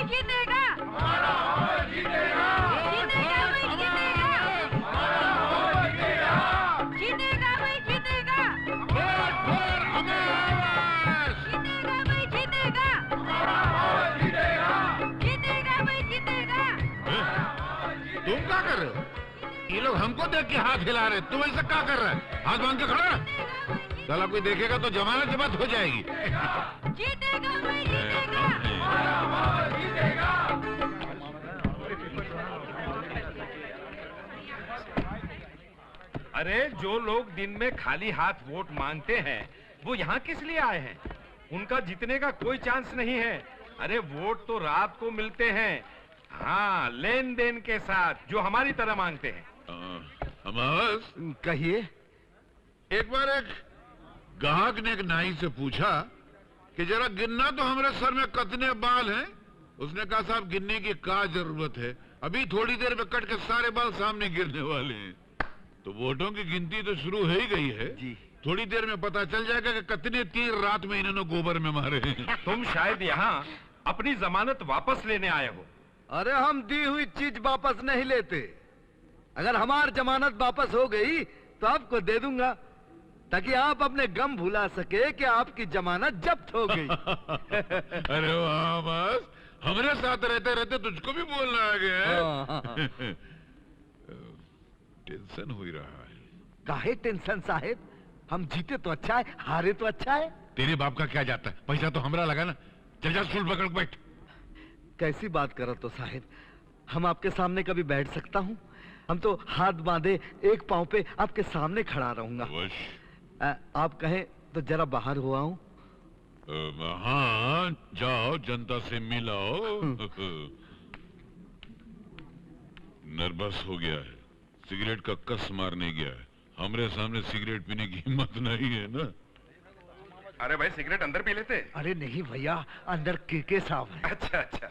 जीतेगा। हमारा वोट जीतेगा। जीतेगा भाई जीतेगा। हमारा वोट जीतेगा। जीतेगा भाई जीतेगा। वोट फॉर अमावस। जीतेगा भाई जीतेगा। हमारा वोट जीतेगा। जीतेगा भाई जीतेगा। तुम क्या कर रहे हो? ये लोग हमको देख के हाथ हिला रहे, तुम ऐसा क्या कर रहे हैं? हाथ बांध के खड़ा। साला कोई देखेगा तो जमानत जब्त हो जाएगी। जीतेगा भाई जीतेगा। हमारा वोट जीतेगा। अरे जो लोग दिन में खाली हाथ वोट मांगते हैं वो यहाँ किस लिए आए हैं? उनका जीतने का कोई चांस नहीं है। अरे वोट तो रात को मिलते हैं, हाँ, लेन देन के साथ, जो हमारी तरह मांगते हैं। अमावस, कहिए। एक बार एक ग्राहक ने एक नाई से पूछा कि जरा गिनना तो हमारे सर में कितने बाल हैं। उसने कहा साहब गिनने की क्या जरूरत है, अभी थोड़ी देर में कट के सारे बाल सामने गिरने वाले हैं। तो वोटों की गिनती तो शुरू हो ही गई है जी। थोड़ी देर में पता चल जाएगा कि कितने तीर रात में इन्होंने गोबर में मारे हैं। तुम शायद यहाँ अपनी जमानत वापस लेने आए हो। अरे हम दी हुई चीज वापस नहीं लेते। अगर हमारी जमानत वापस हो गई तो आपको दे दूंगा, ताकि आप अपने गम भुला सके कि आपकी जमानत जब्त हो गई। अरे वाह, बस हमारे साथ रहते रहते तुझको भी बोलना आ गया है। टेंशन हो रहा है। काहे टेंशन साहेब, हम जीते तो अच्छा है, हारे तो अच्छा है। तेरे बाप का क्या जाता है, पैसा तो हमरा लगा ना। चल जा स्टूल पकड़ के बैठ। कैसी बात करो तो साहेब, हम आपके सामने कभी बैठ सकता हूँ? हम तो हाथ बांधे एक पांव पे आपके सामने खड़ा रहूंगा। आप कहें तो जरा बाहर हो आऊं? हाँ जाओ, जनता से मिलाओ। नर्वस हो गया है, सिगरेट का कस मारने गया है। हमरे सामने सिगरेट पीने की हिम्मत नहीं है ना। अरे भाई सिगरेट अंदर पी लेते। अरे नहीं भैया, अंदर के साहब है। अच्छा अच्छा।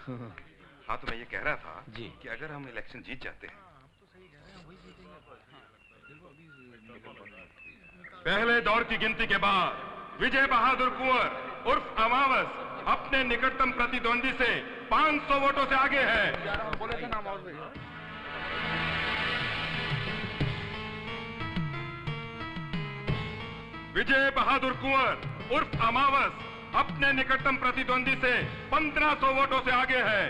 हाँ तो मैं ये कह रहा था जी कि अगर हम इलेक्शन जीत जाते हैं, पहले दौर की गिनती के बाद विजय बहादुर कुंवर उर्फ अमावस अपने निकटतम प्रतिद्वंदी से 500 वोटों से आगे है। विजय बहादुर कुंवर उर्फ अमावस अपने निकटतम प्रतिद्वंदी से 1500 वोटों से आगे है।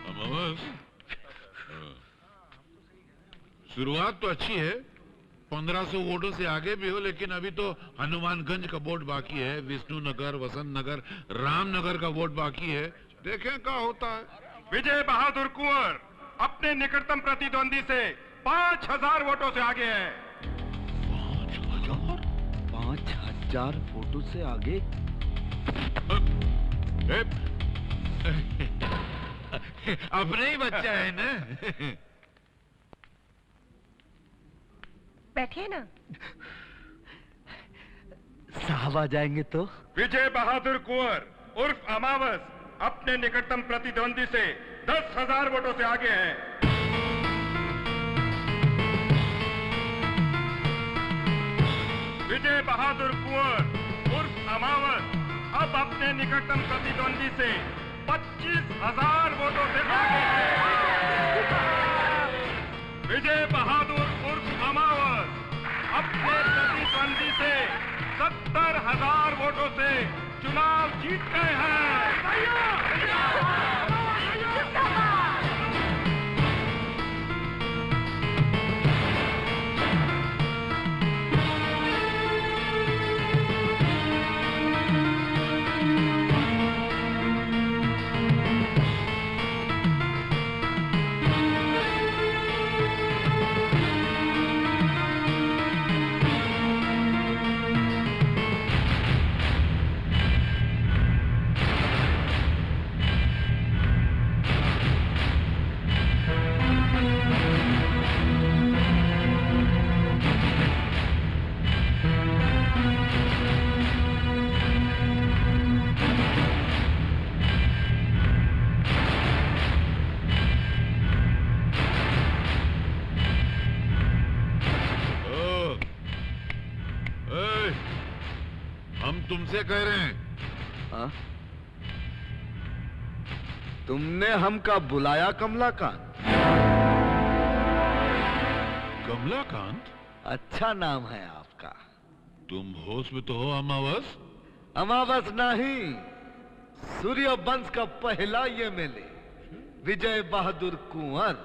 अमावस, शुरुआत तो अच्छी है, 1500 वोटों से आगे भी हो, लेकिन अभी तो हनुमानगंज का वोट बाकी है, विष्णुनगर, वसंत नगर, रामनगर का वोट बाकी है। देखें क्या होता है। विजय बहादुर कुंवर अपने निकटतम प्रतिद्वंदी से 5000 वोटों से आगे है। 5000 वोटों से आगे? अपने ही बच्चा है ना। बैठिए ना। साहब आ जाएंगे तो? विजय बहादुर कुंवर उर्फ अमावस अपने निकटतम प्रतिद्वंदी से 10,000 वोटों से आगे है। विजय बहादुर कुंवर उर्फ अमावस अब अपने निकटतम प्रतिद्वंदी से 25,000 वोटों से आगे है। विजय बहादुर उर्फ अमावस अपने प्रतिद्वंदी से 70,000 वोटों से चुनाव जीत गए हैं। तुमसे कह रहे हैं। तुमने हमका बुलाया कमलाकांत? कमलाकांत? अच्छा नाम है आपका। तुम होश में तो हो अमावस? अमावस नहीं, सूर्य वंश का पहला एमएलए विजय बहादुर कुंवर।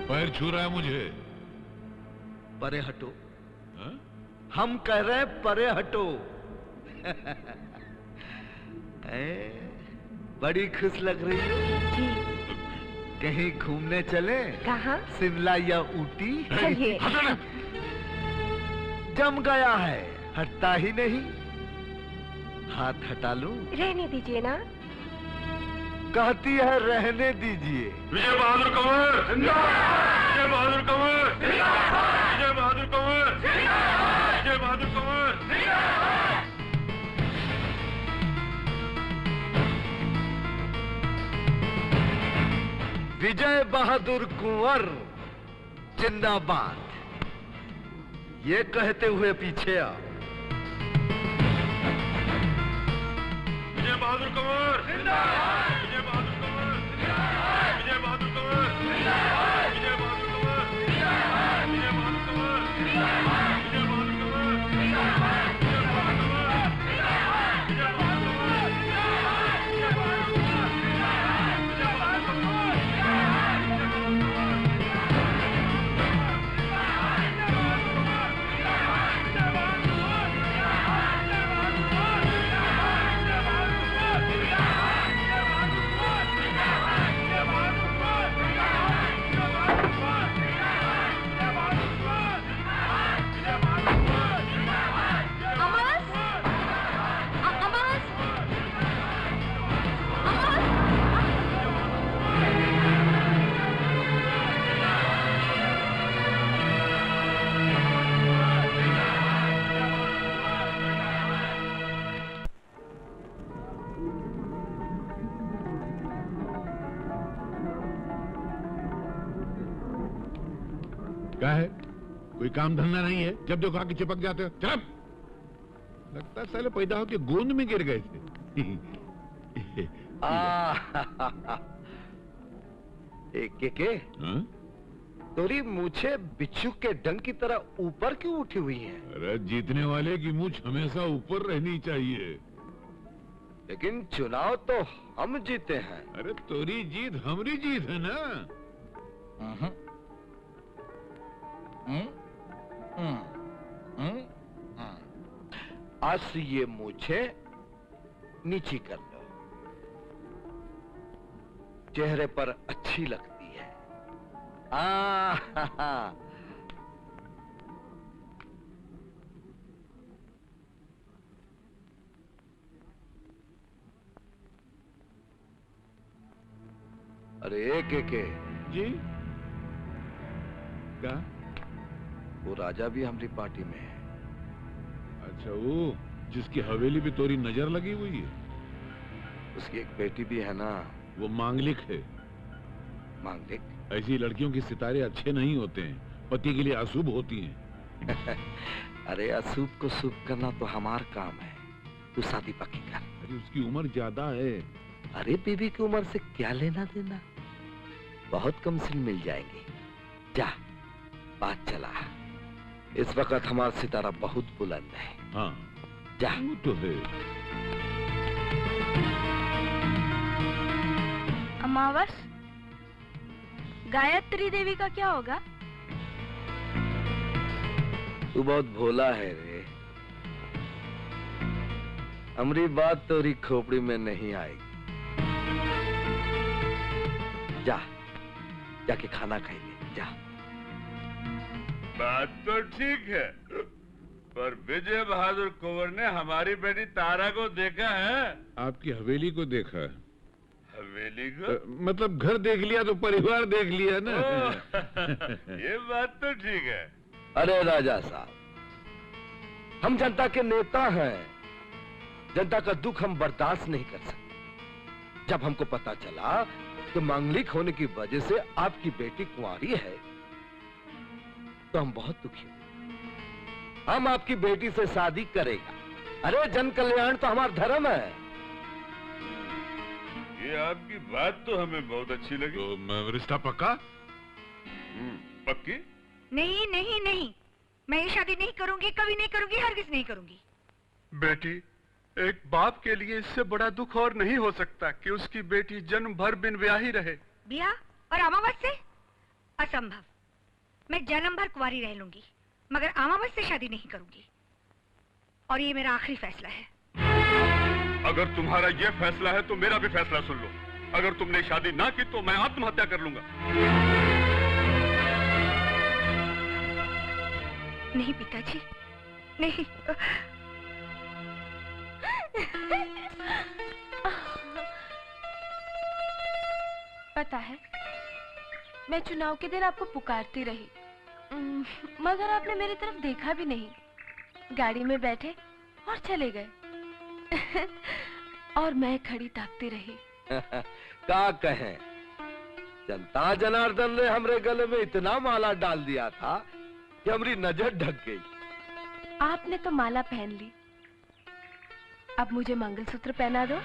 पैर छू रहा है मुझे। परे हटो। हाँ? हम कह रहे हैं परे हटो। बड़ी खुश लग रही हो। जी। कहीं घूमने चले? कहाँ? शिमला या ऊटी? चलिए। जम गया है, हटता ही नहीं। हाथ हटा लूं? रहने दीजिए ना। कहती है रहने दीजिए। विजय बहादुर कंवर जिंदाबाद! विजय बहादुर कंवर जिंदाबाद! विजय बहादुर कंवर जिंदाबाद! विजय बहादुर कंवर जिंदाबाद! विजय बहादुर कुंवर जिंदाबाद। ये कहते हुए पीछे आ। विजय बहादुर कंवर जिंदाबाद! विजय बहादुर कंवर जिंदाबाद! विजय बहादुर कंवर जिंदाबाद! विजय बहादुर कंवर जिंदाबाद! विजय बहादुर कंवर जिंदाबाद! विजय बहादुर कंवर जिंदाबाद! विजय बहादुर कंवर जिंदाबाद! विजय बहादुर कंवर जिंदाबाद! विजय बहादुर कंवर जिंदाबाद! विजय बहादुर क्या है? कोई काम धंधा नहीं है? जब देखो आके चिपक जाते हो। चल! लगता है साले पैदा होके गोंद में गिर गए थे। के तोरी मूछे बिच्छू के डंक की तरह ऊपर क्यों उठी हुई है? अरे जीतने वाले की मूछ हमेशा ऊपर रहनी चाहिए। लेकिन चुनाव तो हम जीते हैं। अरे तोरी जीत हमारी जीत है ना। आज से ये मूछे नीची कर लो, चेहरे पर अच्छी लगती है। अरे के जी क्या? वो राजा भी हमारी पार्टी में है। अच्छा, वो जिसकी हवेली पे तोरी नजर लगी हुई है? उसकी एक बेटी भी है ना। वो मांगलिक है। मांगलिक? ऐसी लड़कियों के सितारे अच्छे नहीं होते हैं, पति के लिए अशुभ होती हैं। अरे अशुभ को शुभ करना तो हमार काम है। तू शादी पक्की कर। अरे उसकी उम्र ज्यादा है। अरे बीबी की उम्र से क्या लेना देना, बहुत कम सिल मिल जाएंगे। जा, बात चला। इस वक्त हमारा सितारा बहुत बुलंद है। हाँ जा। वो तो है। अमावस, गायत्री देवी का क्या होगा? तू बहुत भोला है रे। हमारी बात तोरी खोपड़ी में नहीं आएगी। जा, जाके खाना खाइए। जा। बात तो ठीक है, पर विजय बहादुर कुंवर ने हमारी बेटी तारा को देखा है? आपकी हवेली को देखा है। हवेली को? मतलब घर देख लिया तो परिवार देख लिया ना। ये बात तो ठीक है। अरे राजा साहब, हम जनता के नेता हैं। जनता का दुख हम बर्दाश्त नहीं कर सकते। जब हमको पता चला कि मांगलिक होने की वजह से आपकी बेटी कुंवारी है, तो हम बहुत दुखी हुए। हम आपकी बेटी से शादी करेगा, अरे जन कल्याण तो हमारा धर्म है। ये आपकी बात तो हमें बहुत अच्छी लगी। तो रिश्ता पक्का? पक्की? नहीं नहीं नहीं, मैं ये शादी नहीं करूंगी, कभी नहीं करूंगी, हरगिज नहीं करूंगी। बेटी, एक बाप के लिए इससे बड़ा दुख और नहीं हो सकता कि उसकी बेटी जन्म भर बिन ब्याही रहे। ब्याह और अमावस से? असंभव। मैं जन्म भर कुंवारी रह लूंगी, मगर अमावस से शादी नहीं करूंगी। और ये मेरा आखिरी फैसला है। अगर तुम्हारा ये फैसला है तो मेरा भी फैसला सुन लो। अगर तुमने शादी ना की तो मैं आत्महत्या कर लूंगा। नहीं पिताजी, नहीं। पता है, मैं चुनाव के दिन आपको पुकारती रही, मगर आपने मेरी तरफ देखा भी नहीं। गाड़ी में बैठे और चले गए। और मैं खड़ी ताकती रही। क्या कहें, जनता जनार्दन ने हमरे गले में इतना माला डाल दिया था कि हमारी नजर ढक गई। आपने तो माला पहन ली, अब मुझे मंगलसूत्र पहना दो।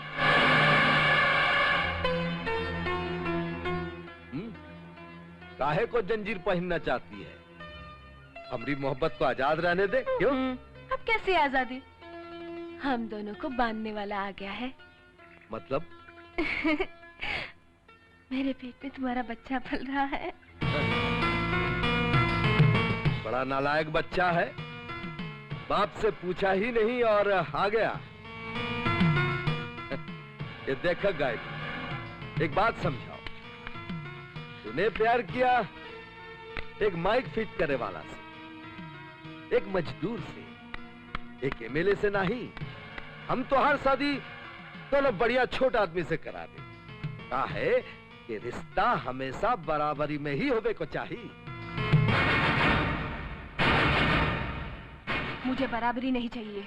काहे को जंजीर पहनना चाहती है? हमारी मोहब्बत को आजाद रहने दे। क्यों? अब कैसे आजादी? हम दोनों को बांधने वाला आ गया है। मतलब? मेरे पेट में तुम्हारा बच्चा पल रहा है। बड़ा नालायक बच्चा है, बाप से पूछा ही नहीं और आ गया। ये देखा गायब, एक बात समझाओ, तूने प्यार किया एक माइक फिट करने वाला से, एक मजदूर से, एक एमएलए से नहीं। हम तो हर शादी दोनों बढ़िया छोटा आदमी से करा दे। कहा है कि रिश्ता हमेशा बराबरी में ही होवे को चाहिए। मुझे बराबरी नहीं चाहिए,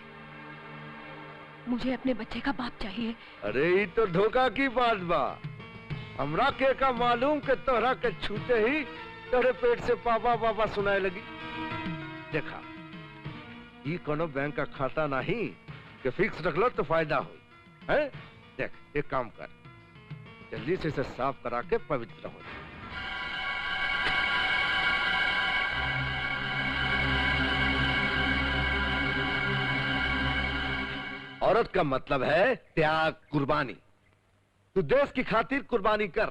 मुझे अपने बच्चे का बाप चाहिए। अरे ये तो धोखा की बात बा। हमरा के का मालूम कि तोहरा के छूते ही तेरे पेट से पापा पापा सुनाए लगी। देखा, ये कोनो बैंक का खाता नहीं कि फिक्स रख लो तो फायदा हो। है? देख, एक काम कर, जल्दी से इसे साफ करा के पवित्र हो। औरत का मतलब है त्याग, कुर्बानी। तू देश की खातिर कुर्बानी कर।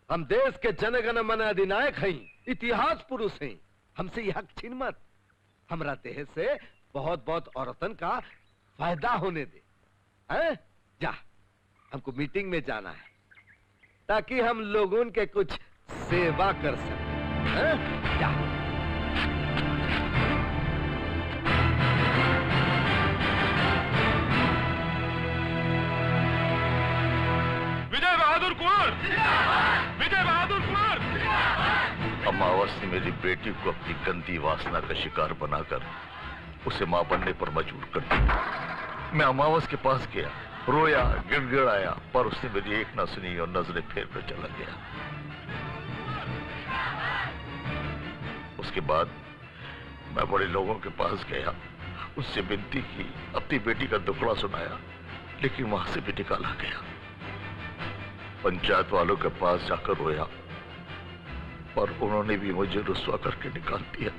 हम देश के जनगण मन अधिनायक हैं, इतिहास पुरुष हैं। हमसे यह हक छीन मत। हमरा देश से बहुत बहुत औरतन का फायदा होने दे। हैं? जा, हमको मीटिंग में जाना है ताकि हम लोगों के कुछ सेवा कर सकें। हैं? जा। विजय बहादुर कुंवर! विजय बहादुर कुंवर! अमावस ने मेरी बेटी को अपनी गंदी वासना का शिकार बनाकर उसे मां बनने पर मजबूर कर दिया। मैं अमावस के पास गया, रोया, गिड़गिड़ाया, पर उसने मेरी एक न सुनी और नजरें फेर कर चला गया। उसके बाद मैं बड़े लोगों के पास गया, उससे विनती की, अपनी बेटी का दुखड़ा सुनाया, लेकिन वहां से भी निकाला गया। पंचायत वालों के पास जाकर रोया, पर उन्होंने भी मुझे रुस्वा करके निकाल दिया।